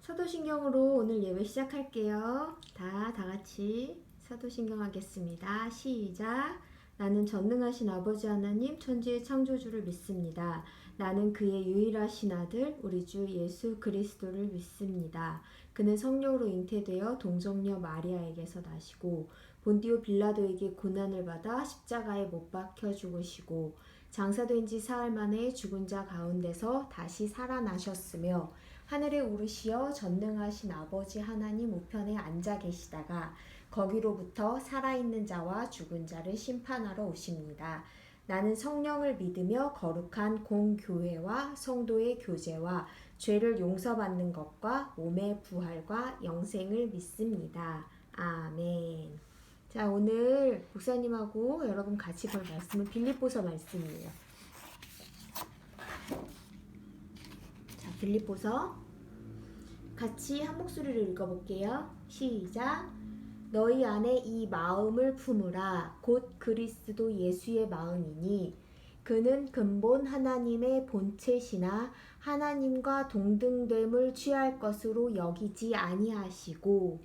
사도신경으로 오늘 예배 시작할게요. 다 같이 사도신경 하겠습니다. 시작. 나는 전능하신 아버지 하나님 천지의 창조주를 믿습니다. 나는 그의 유일하신 아들 우리 주 예수 그리스도를 믿습니다. 그는 성령으로 잉태되어 동정녀 마리아에게서 나시고 본디오 빌라도에게 고난을 받아 십자가에 못 박혀 죽으시고 장사된 지 사흘 만에 죽은 자 가운데서 다시 살아나셨으며 하늘에 오르시어 전능하신 아버지 하나님 우편에 앉아 계시다가 거기로부터 살아있는 자와 죽은 자를 심판하러 오십니다. 나는 성령을 믿으며 거룩한 공교회와 성도의 교제와 죄를 용서받는 것과 몸의 부활과 영생을 믿습니다. 아멘. 자, 오늘 목사님하고 여러분 같이 볼 말씀은 빌립보서 말씀이에요. 자, 빌립보서 같이 한 목소리로 읽어볼게요. 시작. 너희 안에 이 마음을 품으라. 곧 그리스도 예수의 마음이니 그는 근본 하나님의 본체시나 하나님과 동등됨을 취할 것으로 여기지 아니하시고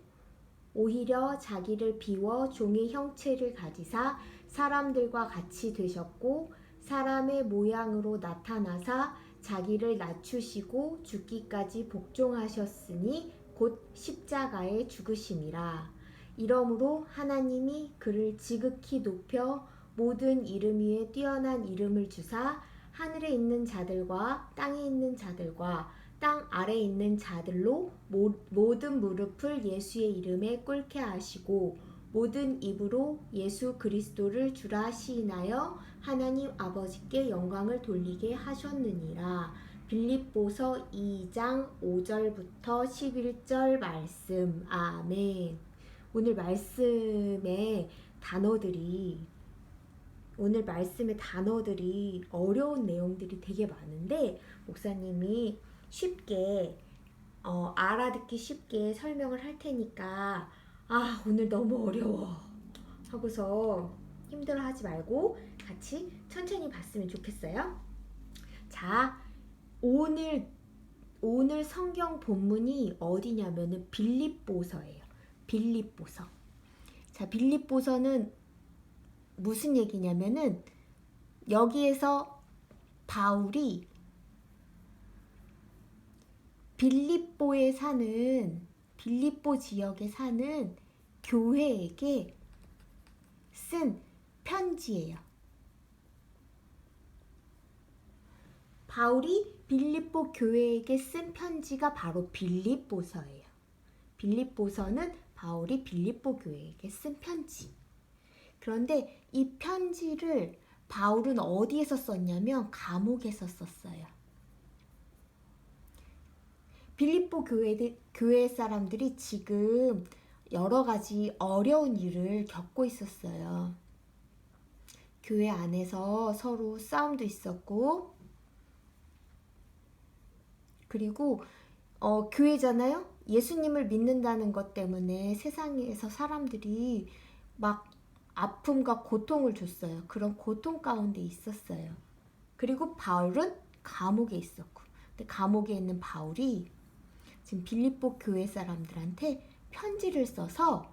오히려 자기를 비워 종의 형체를 가지사 사람들과 같이 되셨고 사람의 모양으로 나타나사 자기를 낮추시고 죽기까지 복종하셨으니 곧 십자가에 죽으심이라. 이러므로 하나님이 그를 지극히 높여 모든 이름 위에 뛰어난 이름을 주사 하늘에 있는 자들과 땅에 있는 자들과 땅 아래에 있는 자들로 모든 무릎을 예수의 이름에 꿇게 하시고 모든 입으로 예수 그리스도를 주라 시인하여 하나님 아버지께 영광을 돌리게 하셨느니라. 빌립보서 2장 5절부터 11절 말씀. 아멘. 오늘 말씀의 단어들이 어려운 내용들이 되게 많은데 목사님이 쉽게 알아듣기 쉽게 설명을 할 테니까 오늘 너무 어려워 하고서 힘들어하지 말고 같이 천천히 봤으면 좋겠어요. 자, 오늘 성경 본문이 어디냐면은 빌립보서예요. 빌립보서. 자, 빌립보서는 무슨 얘기냐면은 여기에서 바울이 빌립보 지역에 사는 교회에게 쓴 편지예요. 바울이 빌립보 교회에게 쓴 편지가 바로 빌립보서예요. 빌립보서는 바울이 빌립보 교회에게 쓴 편지. 그런데 이 편지를 바울은 어디에서 썼냐면 감옥에서 썼어요. 빌립보 교회 사람들이 지금 여러 가지 어려운 일을 겪고 있었어요. 교회 안에서 서로 싸움도 있었고, 그리고 교회잖아요. 예수님을 믿는다는 것 때문에 세상에서 사람들이 막 아픔과 고통을 줬어요. 그런 고통 가운데 있었어요. 그리고 바울은 감옥에 있었고, 근데 감옥에 있는 바울이 지금 빌립보 교회 사람들한테 편지를 써서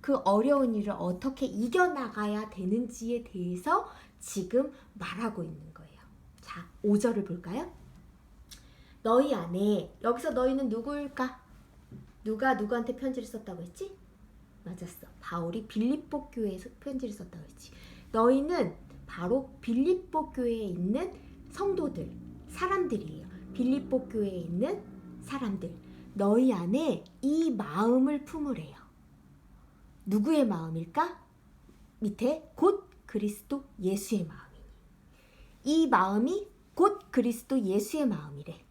그 어려운 일을 어떻게 이겨나가야 되는지에 대해서 지금 말하고 있는 거예요. 자, 5절을 볼까요? 너희 안에, 여기서 너희는 누구일까? 누가 누구한테 편지를 썼다고 했지? 맞았어. 바울이 빌립보 교회에서 편지를 썼다고 했지. 너희는 바로 빌립보 교회에 있는 성도들, 사람들이에요. 빌립보 교회에 있는 사람들. 너희 안에 이 마음을 품으래요. 누구의 마음일까? 밑에 곧 그리스도 예수의 마음이니. 이 마음이 곧 그리스도 예수의 마음이래.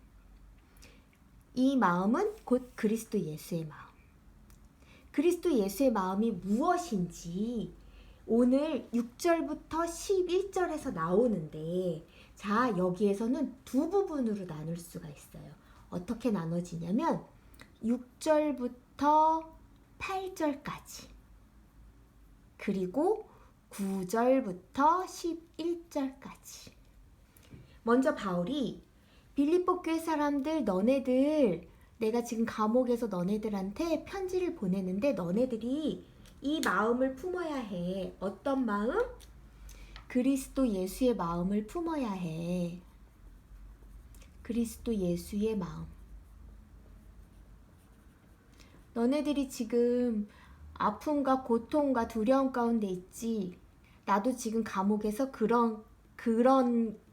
이 마음은 곧 그리스도 예수의 마음. 그리스도 예수의 마음이 무엇인지 오늘 6절부터 11절에서 나오는데, 자, 여기에서는 두 부분으로 나눌 수가 있어요. 어떻게 나눠지냐면 6절부터 8절까지, 그리고 9절부터 11절까지. 먼저 바울이 빌립보 교회 사람들, 너네들 내가 지금 감옥에서 너네들한테 편지를 보내는데 너네들이 이 마음을 품어야 해. 어떤 마음? 그리스도 예수의 마음을 품어야 해. 그리스도 예수의 마음. 너네들이 지금 아픔과 고통과 두려움 가운데 있지. 나도 지금 감옥에서 그런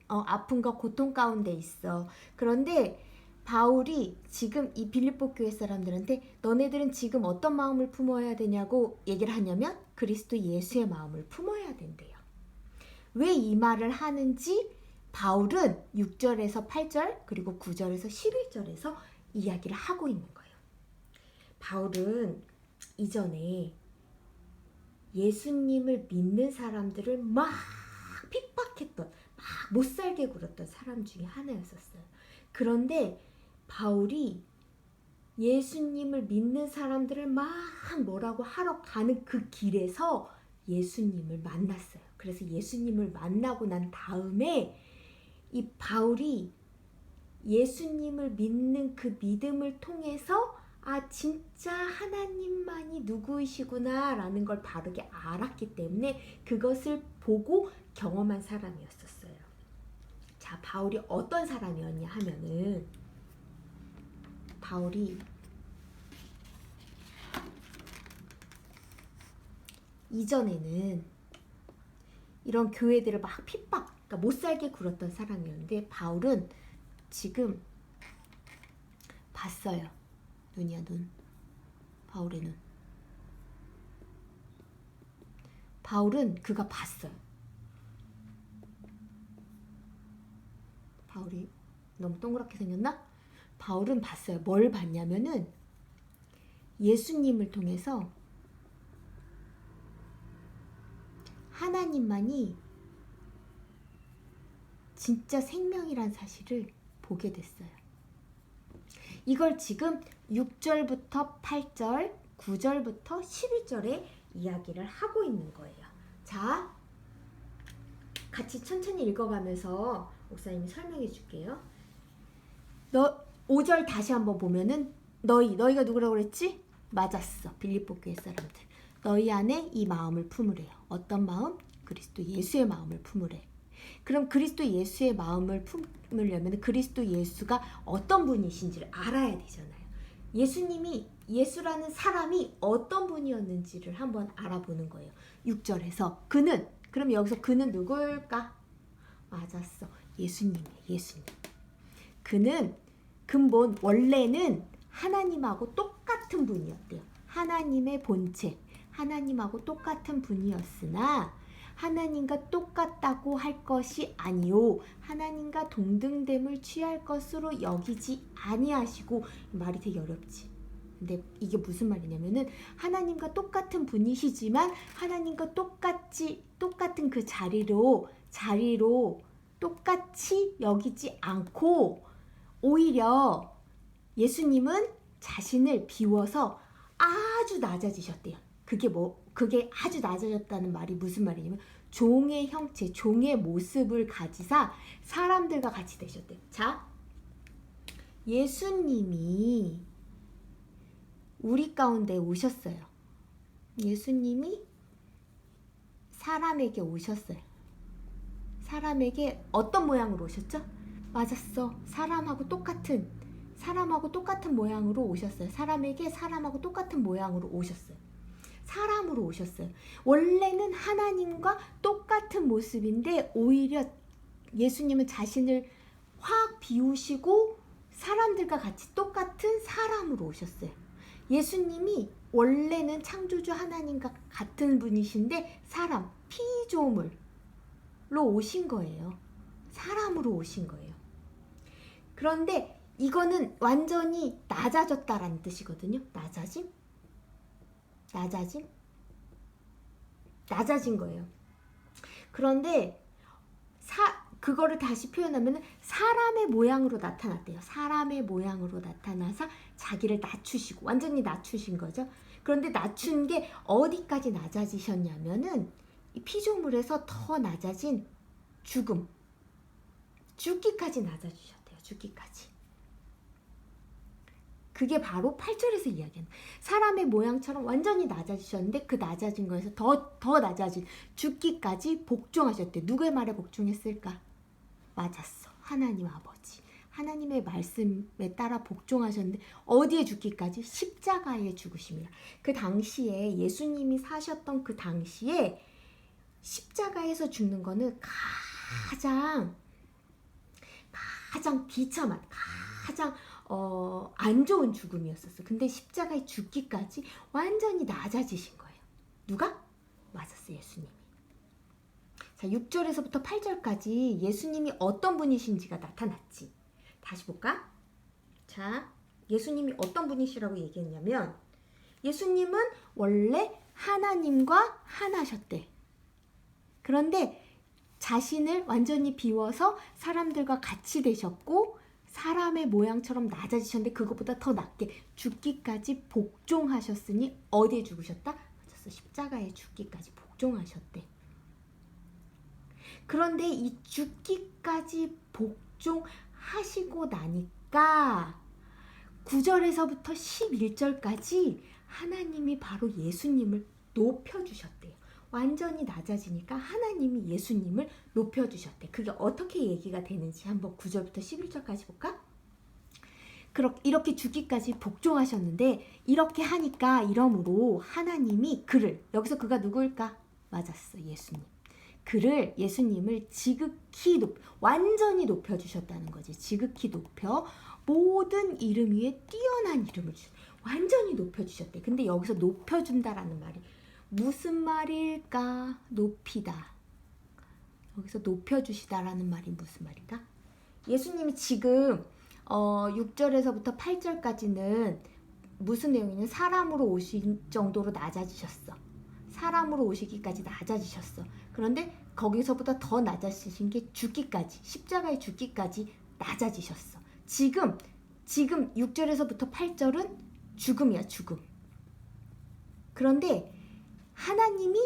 아픔과 고통 가운데 있어. 그런데 바울이 지금 이 빌립보 교회 사람들한테 너네들은 지금 어떤 마음을 품어야 되냐고 얘기를 하냐면 그리스도 예수의 마음을 품어야 된대요. 왜 이 말을 하는지 바울은 6절에서 8절 그리고 9절에서 11절에서 이야기를 하고 있는 거예요. 바울은 이전에 예수님을 믿는 사람들을 막 핍박했던, 막 못살게 굴었던 사람 중에 하나였었어요. 그런데 바울이 예수님을 믿는 사람들을 막 뭐라고 하러 가는 그 길에서 예수님을 만났어요. 그래서 예수님을 만나고 난 다음에 이 바울이 예수님을 믿는 그 믿음을 통해서 아 진짜 하나님만이 누구이시구나 라는 걸 바르게 알았기 때문에 그것을 보고 경험한 사람이었었어요. 자, 바울이 어떤 사람이었냐 하면은 바울이 이전에는 이런 교회들을 막 핍박, 그러니까 못살게 굴었던 사람이었는데 바울은 지금 봤어요. 눈이야 눈. 바울의 눈. 바울은 그가 봤어요. 바울이 너무 동그랗게 생겼나? 바울은 봤어요. 뭘 봤냐면은 예수님을 통해서 하나님만이 진짜 생명이란 사실을 보게 됐어요. 이걸 지금 6절부터 8절, 9절부터 11절에 이야기를 하고 있는 거예요. 자, 같이 천천히 읽어가면서 목사님이 설명해 줄게요. 5절 다시 한번 보면은 너희가 누구라고 그랬지? 맞았어. 빌립보 교회 사람들. 너희 안에 이 마음을 품으래요. 어떤 마음? 그리스도 예수의 마음을 품으래. 그럼 그리스도 예수의 마음을 품으려면 그리스도 예수가 어떤 분이신지를 알아야 되잖아요. 예수님이 예수라는 사람이 어떤 분이었는지를 한번 알아보는 거예요. 6절에서 그는, 그럼 여기서 그는 누굴까? 맞았어. 예수님이에요. 예수님. 그는 근본 원래는 하나님하고 똑같은 분이었대요. 하나님의 본체, 하나님하고 똑같은 분이었으나 하나님과 똑같다고 할 것이 아니요 하나님과 동등됨을 취할 것으로 여기지 아니하시고. 말이 되게 어렵지. 근데 이게 무슨 말이냐면은 하나님과 똑같은 분이시지만 하나님과 똑같은 그 자리로 똑같이 여기지 않고 오히려 예수님은 자신을 비워서 아주 낮아지셨대요. 그게 아주 낮아졌다는 말이 무슨 말이냐면 종의 형체, 종의 모습을 가지사 사람들과 같이 되셨대요. 자, 예수님이 우리 가운데 오셨어요. 예수님이 사람에게 오셨어요. 사람에게 어떤 모양으로 오셨죠? 맞았어. 사람하고 똑같은 모양으로 오셨어요. 사람에게 사람하고 똑같은 모양으로 오셨어요. 사람으로 오셨어요. 원래는 하나님과 똑같은 모습인데 오히려 예수님은 자신을 확 비우시고 사람들과 같이 똑같은 사람으로 오셨어요. 예수님이 원래는 창조주 하나님과 같은 분이신데 사람, 피조물로 오신 거예요. 사람으로 오신 거예요. 그런데 이거는 완전히 낮아졌다라는 뜻이거든요. 낮아진 거예요. 그런데 그거를 다시 표현하면 사람의 모양으로 나타났대요. 사람의 모양으로 나타나서 자기를 낮추시고 완전히 낮추신 거죠. 그런데 낮춘 게 어디까지 낮아지셨냐면은 이 피조물에서 더 낮아진 죽기까지 낮아지셨대요. 죽기까지. 그게 바로 8절에서 이야기하는 사람의 모양처럼 완전히 낮아지셨는데 그 낮아진 거에서 더 낮아진 죽기까지 복종하셨대. 누구의 말에 복종했을까? 맞았어. 하나님 아버지. 하나님의 말씀에 따라 복종하셨는데 어디에 죽기까지? 십자가에 죽으심이라. 그 당시에 예수님이 사셨던 그 당시에 십자가에서 죽는 거는 가장 비참한, 가장 안 좋은 죽음이었었어. 근데 십자가에 죽기까지 완전히 낮아지신 거예요. 누가? 맞았어, 예수님이. 자, 6절에서부터 8절까지 예수님이 어떤 분이신지가 나타났지. 다시 볼까? 자, 예수님이 어떤 분이시라고 얘기했냐면 예수님은 원래 하나님과 하나셨대. 그런데 자신을 완전히 비워서 사람들과 같이 되셨고 사람의 모양처럼 낮아지셨는데 그것보다 더 낮게 죽기까지 복종하셨으니 어디에 죽으셨다? 맞았어. 십자가에 죽기까지 복종하셨대. 그런데 이 죽기까지 복종하시고 나니까 9절에서부터 11절까지 하나님이 바로 예수님을 높여주셨대요. 완전히 낮아지니까 하나님이 예수님을 높여주셨대. 그게 어떻게 얘기가 되는지 한번 9절부터 11절까지 볼까? 이렇게 죽기까지 복종하셨는데 이렇게 하니까 이러므로 하나님이 그를, 여기서 그가 누구일까? 맞았어, 예수님. 그를, 예수님을 지극히 완전히 높여주셨다는 거지. 지극히 높여 모든 이름 위에 뛰어난 이름을 완전히 높여주셨대. 근데 여기서 높여준다라는 말이 무슨 말일까? 높이다. 여기서 높여주시다라는 말이 무슨 말일까? 예수님이 지금 6절에서부터 8절까지는 무슨 내용이냐면 사람으로 오신 정도로 낮아지셨어. 사람으로 오시기까지 낮아지셨어. 그런데 거기서보다 더 낮아지신 게 죽기까지, 십자가에 죽기까지 낮아지셨어. 지금 6절에서부터 8절은 죽음이야, 죽음. 그런데 하나님이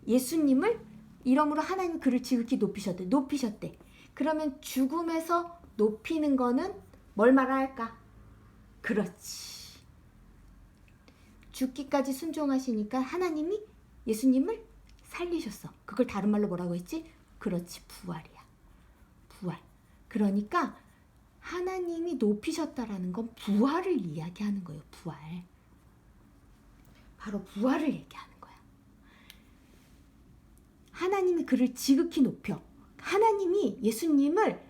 예수님을 이러므로 하나님 그를 지극히 높이셨대. 그러면 죽음에서 높이는 거는 뭘 말할까? 그렇지. 죽기까지 순종하시니까 하나님이 예수님을 살리셨어. 그걸 다른 말로 뭐라고 했지? 그렇지, 부활이야. 부활. 그러니까 하나님이 높이셨다라는 건 부활을 이야기하는 거예요. 부활. 바로 부활을 얘기하는 거야. 하나님이 그를 지극히 높여. 하나님이 예수님을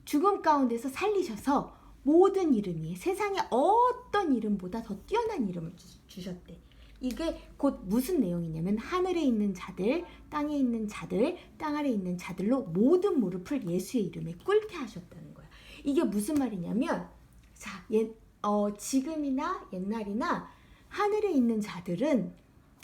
죽음 가운데서 살리셔서 모든 이름 위에 세상의 어떤 이름보다 더 뛰어난 이름을 주셨대. 이게 곧 무슨 내용이냐면 하늘에 있는 자들, 땅에 있는 자들, 땅 아래에 있는 자들로 모든 무릎을 예수의 이름에 꿇게 하셨다는 거야. 이게 무슨 말이냐면 자, 지금이나 옛날이나 하늘에 있는 자들은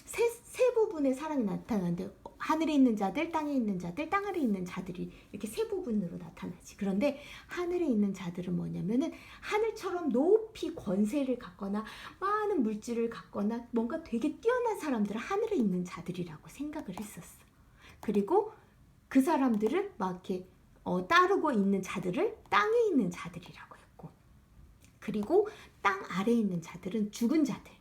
세 부분의 사람이 나타나는데 하늘에 있는 자들, 땅에 있는 자들, 땅 아래에 있는 자들이 이렇게 세 부분으로 나타나지. 그런데 하늘에 있는 자들은 뭐냐면은 하늘처럼 높이 권세를 갖거나 많은 물질을 갖거나 뭔가 되게 뛰어난 사람들은 하늘에 있는 자들이라고 생각을 했었어. 그리고 그 사람들을 막 이렇게 따르고 있는 자들을 땅에 있는 자들이라고 했고, 그리고 땅 아래에 있는 자들은 죽은 자들.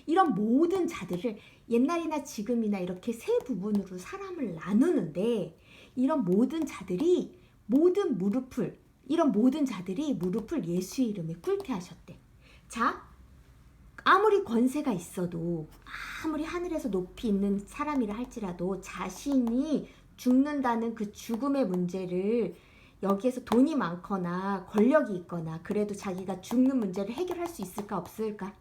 이런 모든 자들을 옛날이나 지금이나 이렇게 세 부분으로 사람을 나누는데 이런 모든 자들이 무릎을 예수의 이름에 꿇게 하셨대. 자, 아무리 권세가 있어도 아무리 하늘에서 높이 있는 사람이라 할지라도 자신이 죽는다는 그 죽음의 문제를 여기에서 돈이 많거나 권력이 있거나 그래도 자기가 죽는 문제를 해결할 수 있을까 없을까?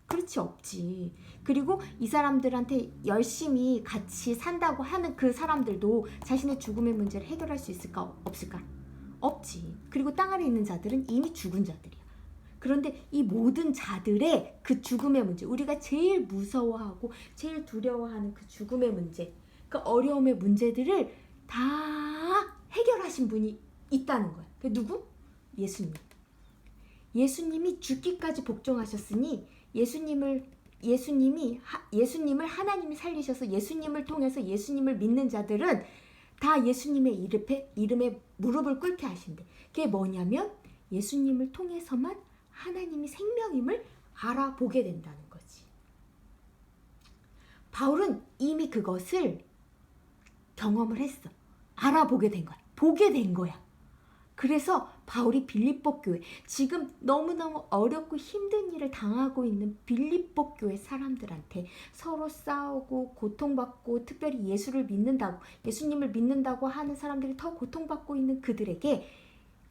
그렇지, 없지. 그리고 이 사람들한테 열심히 같이 산다고 하는 그 사람들도 자신의 죽음의 문제를 해결할 수 있을까 없을까? 없지. 그리고 땅 아래에 있는 자들은 이미 죽은 자들이야. 그런데 이 모든 자들의 그 죽음의 문제, 우리가 제일 무서워하고 제일 두려워하는 그 죽음의 문제, 그 어려움의 문제들을 다 해결하신 분이 있다는 거야. 그 누구? 예수님. 예수님이 죽기까지 복종하셨으니 예수님을 하나님이 살리셔서 예수님을 통해서 예수님을 믿는 자들은 다 예수님의 이름에 무릎을 꿇게 하신대. 그게 뭐냐면 예수님을 통해서만 하나님이 생명임을 알아보게 된다는 거지. 바울은 이미 그것을 경험을 했어. 알아보게 된 거야. 보게 된 거야. 그래서 바울이 빌립보 교회, 지금 너무너무 어렵고 힘든 일을 당하고 있는 빌립보 교회 사람들한테 서로 싸우고 고통받고, 특별히 예수님을 믿는다고 하는 사람들이 더 고통받고 있는 그들에게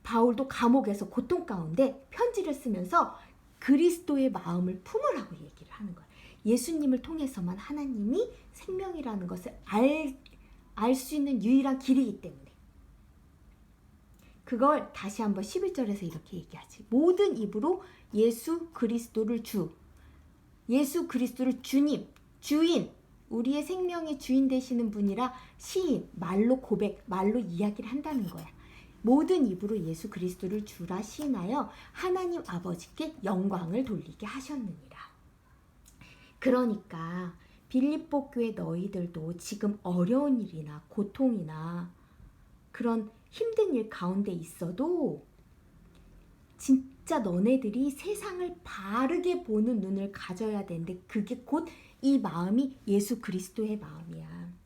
바울도 감옥에서 고통 가운데 편지를 쓰면서 그리스도의 마음을 품으라고 얘기를 하는 거야. 예수님을 통해서만 하나님이 생명이라는 것을 알 수 있는 유일한 길이기 때문에. 그걸 다시 한번 11절에서 이렇게 얘기하지. 모든 입으로 예수 그리스도를 예수 그리스도를 주님, 주인, 우리의 생명의 주인 되시는 분이라 시인, 말로 고백, 말로 이야기를 한다는 거야. 모든 입으로 예수 그리스도를 주라 시인하여 하나님 아버지께 영광을 돌리게 하셨느니라. 그러니까 빌립보 교회 너희들도 지금 어려운 일이나 고통이나 그런 힘든 일 가운데 있어도 진짜 너네들이 세상을 바르게 보는 눈을 가져야 되는데, 그게 곧 이 마음이 예수 그리스도의 마음이야.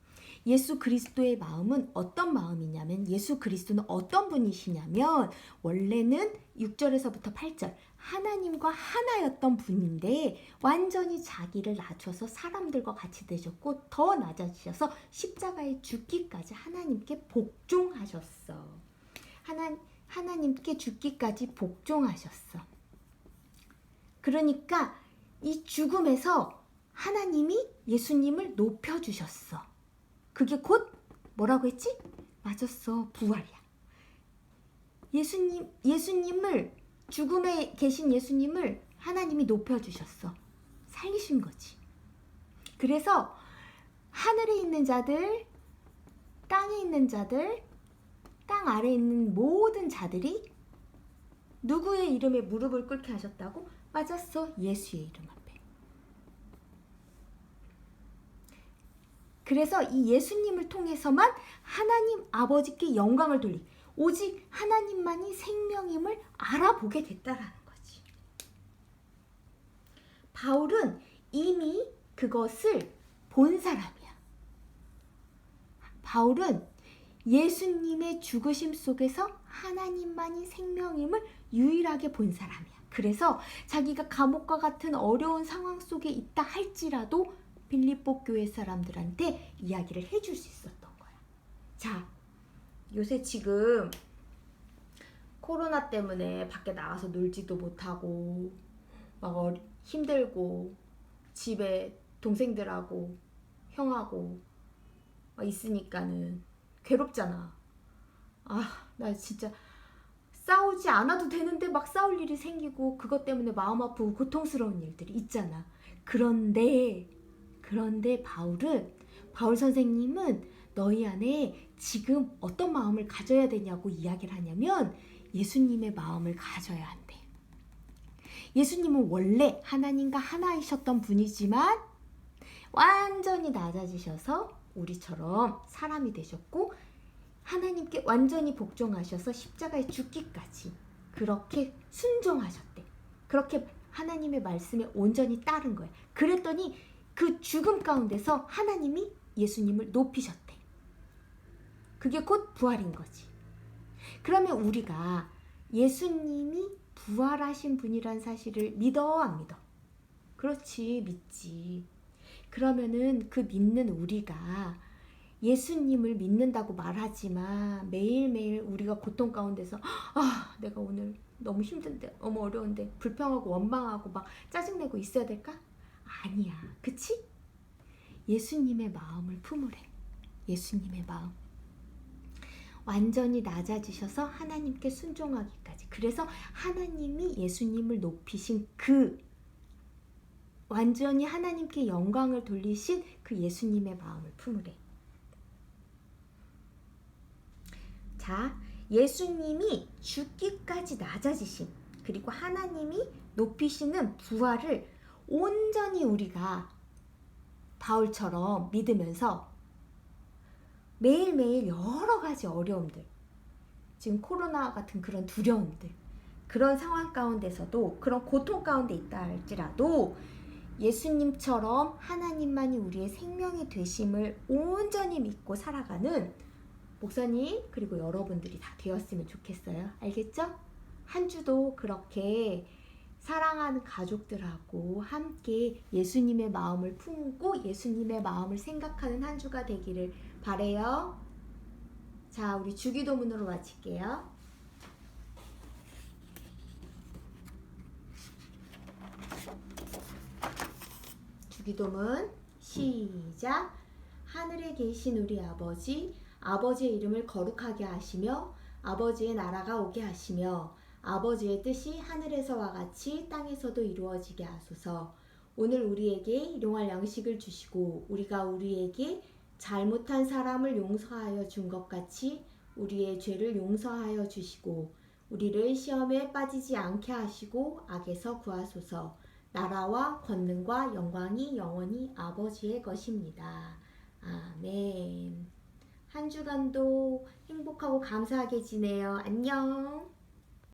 예수 그리스도의 마음은 어떤 마음이냐면, 예수 그리스도는 어떤 분이시냐면 원래는 6절에서부터 8절 하나님과 하나였던 분인데 완전히 자기를 낮춰서 사람들과 같이 되셨고, 더 낮아지셔서 십자가에 죽기까지 하나님께 복종하셨어. 하나님께 죽기까지 복종하셨어. 그러니까 이 죽음에서 하나님이 예수님을 높여주셨어. 그게 곧 뭐라고 했지? 맞았어. 부활이야. 예수님을, 죽음에 계신 예수님을 하나님이 높여주셨어. 살리신 거지. 그래서 하늘에 있는 자들, 땅에 있는 자들, 땅 아래에 있는 모든 자들이 누구의 이름에 무릎을 꿇게 하셨다고? 맞았어. 예수의 이름 앞에. 그래서 이 예수님을 통해서만 하나님 아버지께 영광을 돌리고, 오직 하나님만이 생명임을 알아보게 됐다라는 거지. 바울은 이미 그것을 본 사람이야. 바울은 예수님의 죽으심 속에서 하나님만이 생명임을 유일하게 본 사람이야. 그래서 자기가 감옥과 같은 어려운 상황 속에 있다 할지라도 빌립보 교회 사람들한테 이야기를 해줄 수 있었던 거야. 자, 요새 지금 코로나 때문에 밖에 나가서 놀지도 못하고 막 힘들고 집에 동생들하고 형하고 막 있으니까는 괴롭잖아. 나 진짜 싸우지 않아도 되는데 막 싸울 일이 생기고 그것 때문에 마음 아프고 고통스러운 일들이 있잖아. 그런데 바울 선생님은 너희 안에 지금 어떤 마음을 가져야 되냐고 이야기를 하냐면, 예수님의 마음을 가져야 한대. 예수님은 원래 하나님과 하나이셨던 분이지만 완전히 낮아지셔서 우리처럼 사람이 되셨고, 하나님께 완전히 복종하셔서 십자가에 죽기까지 그렇게 순종하셨대. 그렇게 하나님의 말씀에 온전히 따른 거야. 그랬더니 그 죽음 가운데서 하나님이 예수님을 높이셨대. 그게 곧 부활인 거지. 그러면 우리가 예수님이 부활하신 분이란 사실을 믿어, 안 믿어? 그렇지, 믿지. 그러면은 그 믿는 우리가 예수님을 믿는다고 말하지만 매일매일 우리가 고통 가운데서 내가 오늘 너무 힘든데, 너무 어려운데, 불평하고 원망하고 막 짜증내고 있어야 될까? 아니야. 그치? 예수님의 마음을 품으래. 예수님의 마음. 완전히 낮아지셔서 하나님께 순종하기까지. 그래서 하나님이 예수님을 높이신 완전히 하나님께 영광을 돌리신 그 예수님의 마음을 품으래. 자, 예수님이 죽기까지 낮아지신, 그리고 하나님이 높이시는 부활을 온전히 우리가 바울처럼 믿으면서 매일매일 여러 가지 어려움들, 지금 코로나 같은 그런 두려움들, 그런 상황 가운데서도 그런 고통 가운데 있다 할지라도 예수님처럼 하나님만이 우리의 생명이 되심을 온전히 믿고 살아가는 목사님 그리고 여러분들이 다 되었으면 좋겠어요. 알겠죠? 한 주도 그렇게 사랑하는 가족들하고 함께 예수님의 마음을 품고 예수님의 마음을 생각하는 한 주가 되기를 바래요. 자, 우리 주기도문으로 마칠게요. 주기도문 시작. 하늘에 계신 우리 아버지, 아버지의 이름을 거룩하게 하시며 아버지의 나라가 오게 하시며 아버지의 뜻이 하늘에서와 같이 땅에서도 이루어지게 하소서. 오늘 우리에게 일용할 양식을 주시고 우리가 우리에게 잘못한 사람을 용서하여 준 것 같이 우리의 죄를 용서하여 주시고 우리를 시험에 빠지지 않게 하시고 악에서 구하소서. 나라와 권능과 영광이 영원히 아버지의 것입니다. 아멘. 한 주간도 행복하고 감사하게 지내요. 안녕.